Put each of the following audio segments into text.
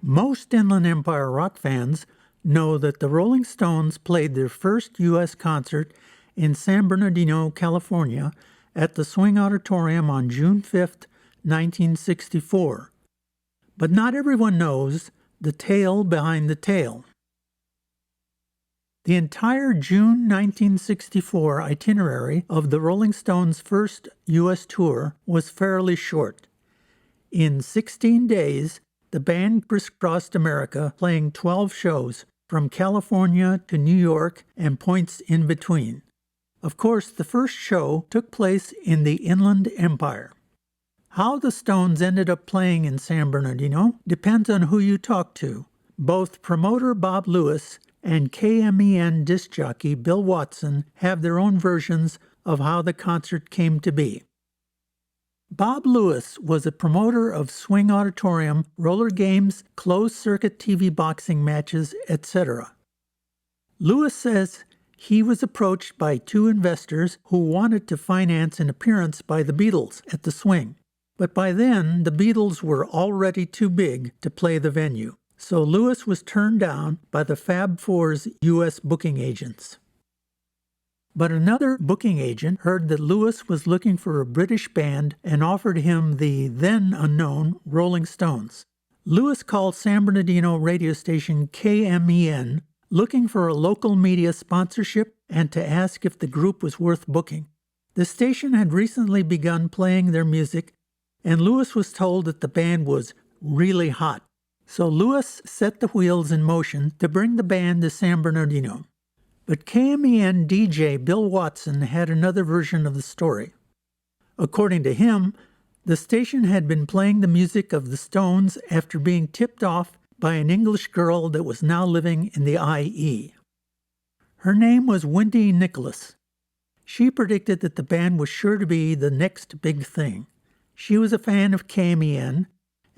Most Inland Empire rock fans know that the Rolling Stones played their first U.S. concert in San Bernardino, California, at the Swing Auditorium on June 5, 1964. But not everyone knows the tale behind the tale. The entire June 1964 itinerary of the Rolling Stones' first U.S. tour was fairly short. In 16 days, the band crisscrossed America, playing 12 shows from California to New York and points in between. Of course, the first show took place in the Inland Empire. How the Stones ended up playing in San Bernardino depends on who you talk to. Both promoter Bob Lewis and KMEN disc jockey Bill Watson have their own versions of how the concert came to be. Bob Lewis was a promoter of Swing Auditorium, roller games, closed-circuit TV boxing matches, etc. Lewis says he was approached by two investors who wanted to finance an appearance by the Beatles at the Swing. But by then, the Beatles were already too big to play the venue, so Lewis was turned down by the Fab Four's U.S. booking agents. But another booking agent heard that Lewis was looking for a British band and offered him the then-unknown Rolling Stones. Lewis called San Bernardino radio station KMEN looking for a local media sponsorship and to ask if the group was worth booking. The station had recently begun playing their music, and Lewis was told that the band was really hot. So Lewis set the wheels in motion to bring the band to San Bernardino. But KMEN DJ Bill Watson had another version of the story. According to him, the station had been playing the music of the Stones after being tipped off by an English girl that was now living in the IE. Her name was Wendy Nicholas. She predicted that the band was sure to be the next big thing. She was a fan of KMEN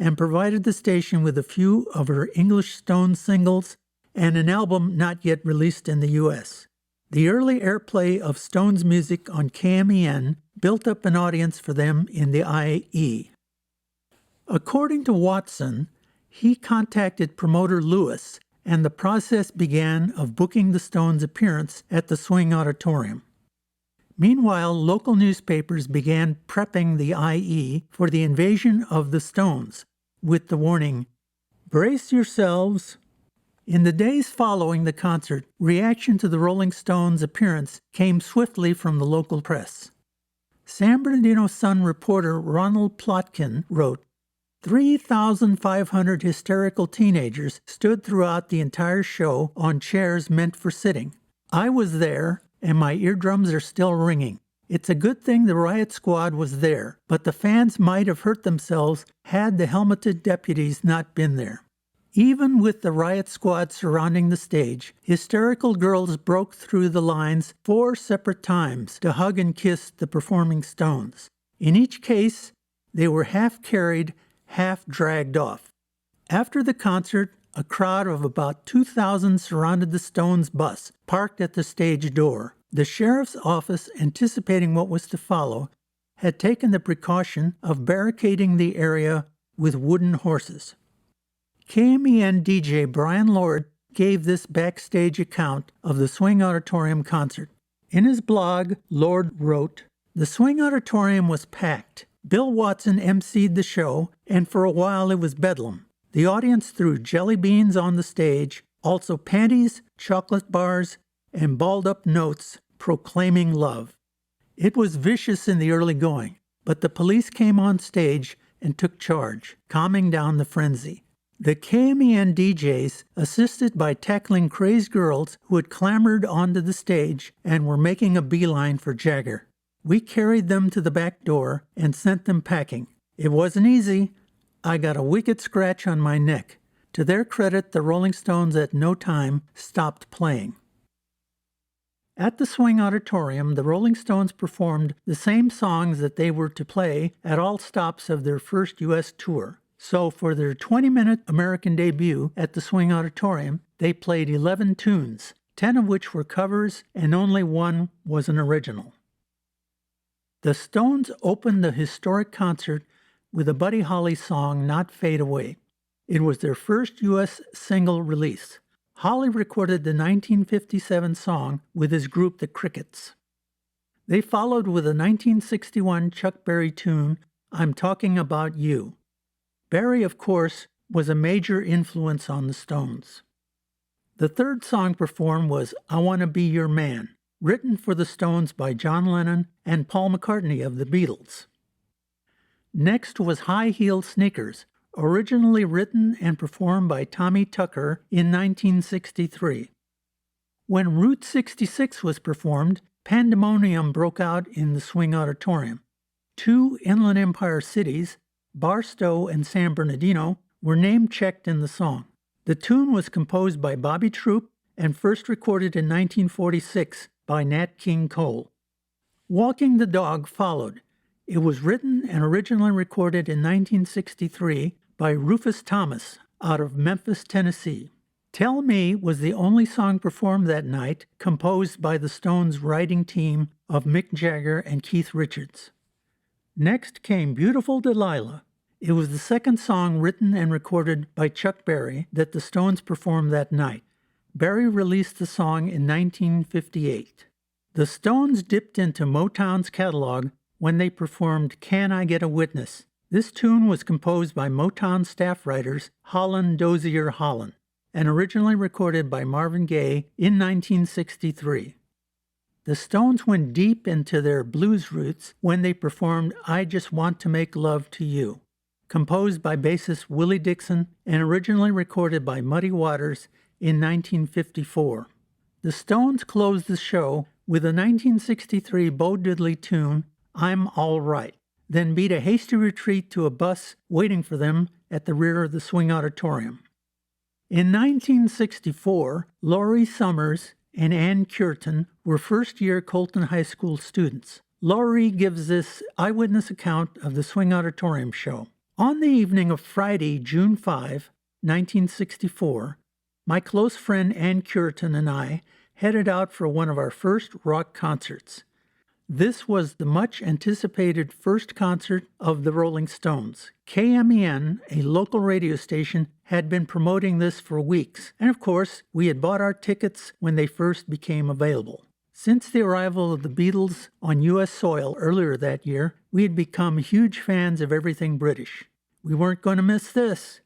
and provided the station with a few of her English Stones singles and an album not yet released in the U.S. The early airplay of Stones music on KMEN built up an audience for them in the IE. According to Watson, he contacted promoter Lewis, and the process began of booking the Stones' appearance at the Swing Auditorium. Meanwhile, local newspapers began prepping the IE for the invasion of the Stones, with the warning, "Brace yourselves." In the days following the concert, reaction to the Rolling Stones' appearance came swiftly from the local press. San Bernardino Sun reporter Ronald Plotkin wrote, 3,500 hysterical teenagers stood throughout the entire show on chairs meant for sitting. I was there, and my eardrums are still ringing. It's a good thing the riot squad was there, but the fans might have hurt themselves had the helmeted deputies not been there. Even with the riot squad surrounding the stage, hysterical girls broke through the lines 4 separate times to hug and kiss the performing Stones. In each case, they were half carried, half dragged off. After the concert, a crowd of about 2,000 surrounded the Stones bus, parked at the stage door. The sheriff's office, anticipating what was to follow, had taken the precaution of barricading the area with wooden horses. KMEN DJ Brian Lord gave this backstage account of the Swing Auditorium concert. In his blog, Lord wrote, "The Swing Auditorium was packed. Bill Watson emceed the show, and for a while it was bedlam. The audience threw jelly beans on the stage, also panties, chocolate bars, and balled-up notes proclaiming love. It was vicious in the early going, but the police came on stage and took charge, calming down the frenzy. The KMEN DJs assisted by tackling crazed girls who had clambered onto the stage and were making a beeline for Jagger. We carried them to the back door and sent them packing. It wasn't easy. I got a wicked scratch on my neck. To their credit, the Rolling Stones at no time stopped playing." At the Swing Auditorium, the Rolling Stones performed the same songs that they were to play at all stops of their first U.S. tour. So for their 20-minute American debut at the Swing Auditorium, they played 11 tunes, 10 of which were covers and only one was an original. The Stones opened the historic concert with a Buddy Holly song, Not Fade Away. It was their first U.S. single release. Holly recorded the 1957 song with his group The Crickets. They followed with a 1961 Chuck Berry tune, I'm Talking About You. Berry, of course, was a major influence on the Stones. The third song performed was I Want to Be Your Man, written for the Stones by John Lennon and Paul McCartney of the Beatles. Next was High Heel Sneakers, originally written and performed by Tommy Tucker in 1963. When Route 66 was performed, pandemonium broke out in the Swing Auditorium. Two Inland Empire cities, Barstow and San Bernardino, were name-checked in the song. The tune was composed by Bobby Troup and first recorded in 1946 by Nat King Cole. Walking the Dog followed. It was written and originally recorded in 1963 by Rufus Thomas out of Memphis, Tennessee. Tell Me was the only song performed that night composed by the Stones' writing team of Mick Jagger and Keith Richards. Next came Beautiful Delilah. It was the second song written and recorded by Chuck Berry that the Stones performed that night. Berry released the song in 1958. The Stones dipped into Motown's catalog when they performed Can I Get a Witness? This tune was composed by Motown staff writers Holland Dozier Holland and originally recorded by Marvin Gaye in 1963. The Stones went deep into their blues roots when they performed I Just Want to Make Love to You, composed by bassist Willie Dixon and originally recorded by Muddy Waters in 1954. The Stones closed the show with a 1963 Bo Diddley tune, I'm All Right, then beat a hasty retreat to a bus waiting for them at the rear of the Swing Auditorium. In 1964, Laurie Summers and Ann Curtin were first-year Colton High School students. Laurie gives this eyewitness account of the Swing Auditorium show. On the evening of Friday, June 5, 1964, my close friend Ann Curtin and I headed out for one of our first rock concerts. This was the much-anticipated first concert of the Rolling Stones. KMEN, a local radio station, had been promoting this for weeks, and of course, we had bought our tickets when they first became available. Since the arrival of the Beatles on U.S. soil earlier that year, we had become huge fans of everything British. We weren't going to miss this.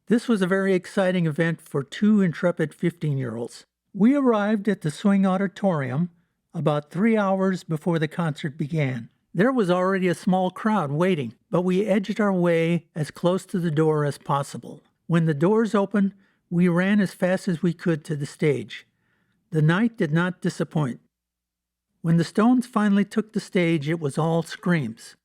This was a very exciting event for two intrepid 15-year-olds. We arrived at the Swing Auditorium about 3 hours before the concert began. There was already a small crowd waiting, but we edged our way as close to the door as possible. When the doors opened, we ran as fast as we could to the stage. The night did not disappoint. When the Stones finally took the stage, it was all screams.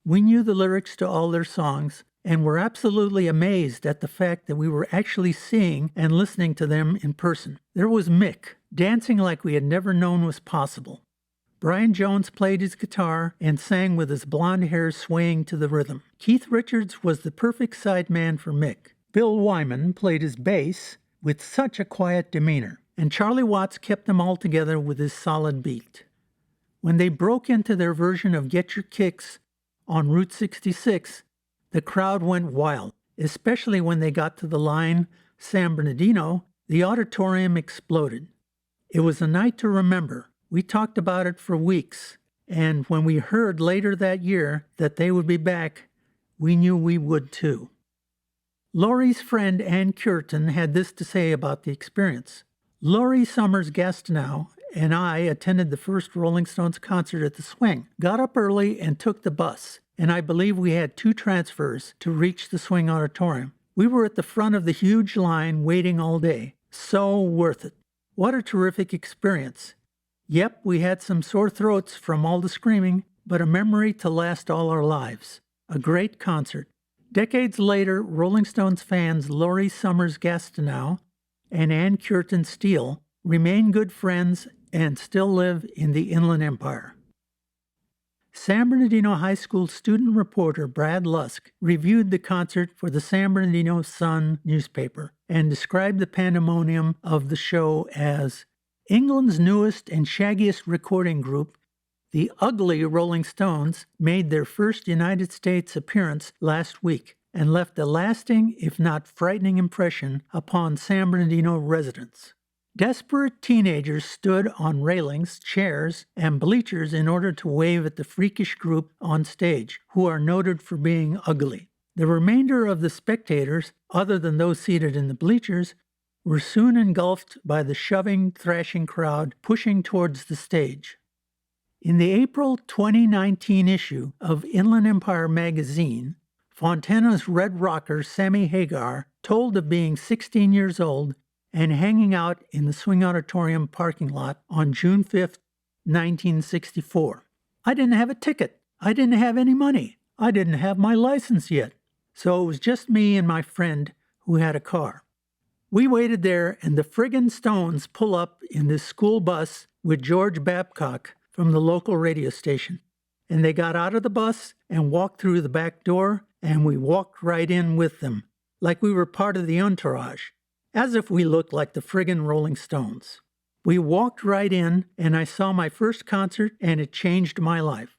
We knew the lyrics to all their songs and were absolutely amazed at the fact that we were actually seeing and listening to them in person. There was Mick, dancing like we had never known was possible. Brian Jones played his guitar and sang with his blonde hair swaying to the rhythm. Keith Richards was the perfect sideman for Mick. Bill Wyman played his bass with such a quiet demeanor, and Charlie Watts kept them all together with his solid beat. When they broke into their version of Get Your Kicks on Route 66, the crowd went wild, especially when they got to the line, San Bernardino. The auditorium exploded. It was a night to remember. We talked about it for weeks, and when we heard later that year that they would be back, we knew we would too. Laurie's friend Ann Curtin had this to say about the experience. Laurie Summers Gastineau and I attended the first Rolling Stones concert at the Swing, got up early and took the bus, and I believe we had 2 transfers to reach the Swing Auditorium. We were at the front of the huge line waiting all day. So worth it. What a terrific experience. Yep, we had some sore throats from all the screaming, but a memory to last all our lives. A great concert. Decades later, Rolling Stones fans Laurie Summers Gastineau and Ann Curtin Steele remain good friends and still live in the Inland Empire. San Bernardino High School student reporter Brad Lusk reviewed the concert for the San Bernardino Sun newspaper and described the pandemonium of the show as England's newest and shaggiest recording group, the ugly Rolling Stones, made their first United States appearance last week, and left a lasting, if not frightening, impression upon San Bernardino residents. Desperate teenagers stood on railings, chairs, and bleachers in order to wave at the freakish group on stage, who are noted for being ugly. The remainder of the spectators, other than those seated in the bleachers, were soon engulfed by the shoving, thrashing crowd pushing towards the stage. In the April 2019 issue of Inland Empire magazine, Fontana's Red Rocker Sammy Hagar told of being 16 years old and hanging out in the Swing Auditorium parking lot on June 5, 1964. I didn't have a ticket. I didn't have any money. I didn't have my license yet. So it was just me and my friend who had a car. We waited there, and the friggin' Stones pull up in this school bus with George Babcock from the local radio station. And they got out of the bus and walked through the back door, and we walked right in with them, like we were part of the entourage, as if we looked like the friggin' Rolling Stones. We walked right in, and I saw my first concert, and it changed my life.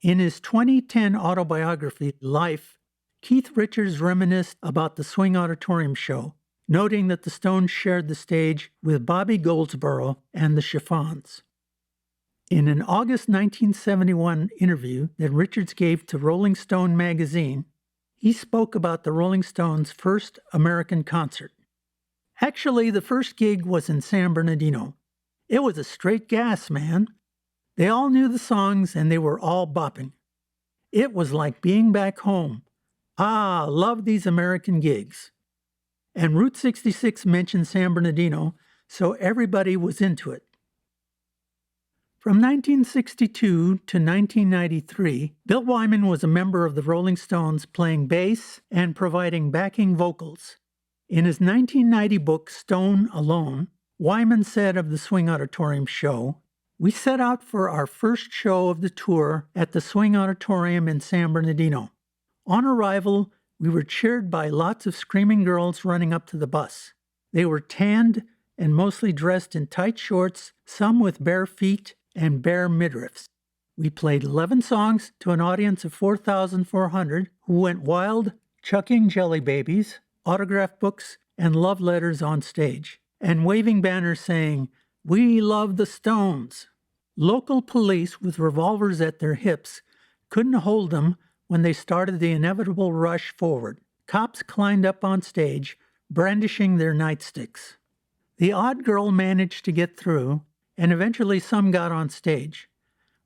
In his 2010 autobiography, Life, Keith Richards reminisced about the Swing Auditorium show, noting that the Stones shared the stage with Bobby Goldsboro and the Chiffons. In an August 1971 interview that Richards gave to Rolling Stone magazine, he spoke about the Rolling Stones' first American concert. Actually, the first gig was in San Bernardino. It was a straight gas, man. They all knew the songs and they were all bopping. It was like being back home. Ah, love these American gigs. And Route 66 mentioned San Bernardino, so everybody was into it. From 1962 to 1993, Bill Wyman was a member of the Rolling Stones playing bass and providing backing vocals. In his 1990 book, Stone Alone, Wyman said of the Swing Auditorium show, "We set out for our first show of the tour at the Swing Auditorium in San Bernardino. On arrival, we were cheered by lots of screaming girls running up to the bus. They were tanned and mostly dressed in tight shorts, some with bare feet and bare midriffs. We played 11 songs to an audience of 4,400 who went wild, chucking jelly babies, autograph books, and love letters on stage, and waving banners saying, 'We love the Stones.' Local police with revolvers at their hips couldn't hold them when they started the inevitable rush forward. Cops climbed up on stage, brandishing their nightsticks. The odd girl managed to get through, and eventually some got on stage,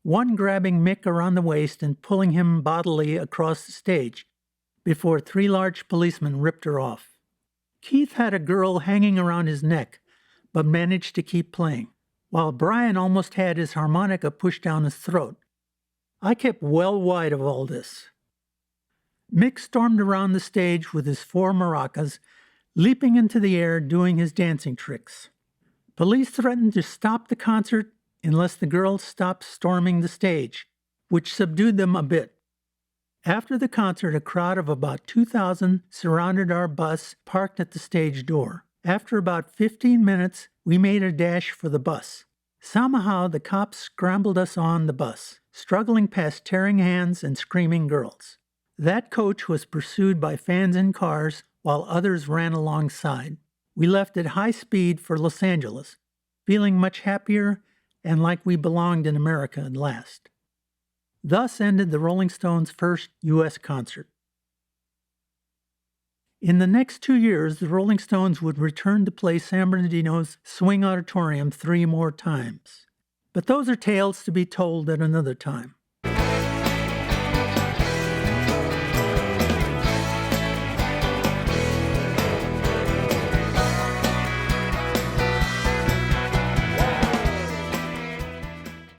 one grabbing Mick around the waist and pulling him bodily across the stage, before 3 large policemen ripped her off. Keith had a girl hanging around his neck, but managed to keep playing, while Brian almost had his harmonica pushed down his throat. I kept well wide of all this. Mick stormed around the stage with his 4 maracas, leaping into the air doing his dancing tricks. Police threatened to stop the concert unless the girls stopped storming the stage, which subdued them a bit. After the concert, a crowd of about 2,000 surrounded our bus parked at the stage door. After about 15 minutes, we made a dash for the bus. Somehow, the cops scrambled us on the bus, struggling past tearing hands and screaming girls. That coach was pursued by fans in cars while others ran alongside. We left at high speed for Los Angeles, feeling much happier and like we belonged in America at last. Thus ended the Rolling Stones' first U.S. concert. In the next 2 years, the Rolling Stones would return to play San Bernardino's Swing Auditorium 3 more times. But those are tales to be told at another time.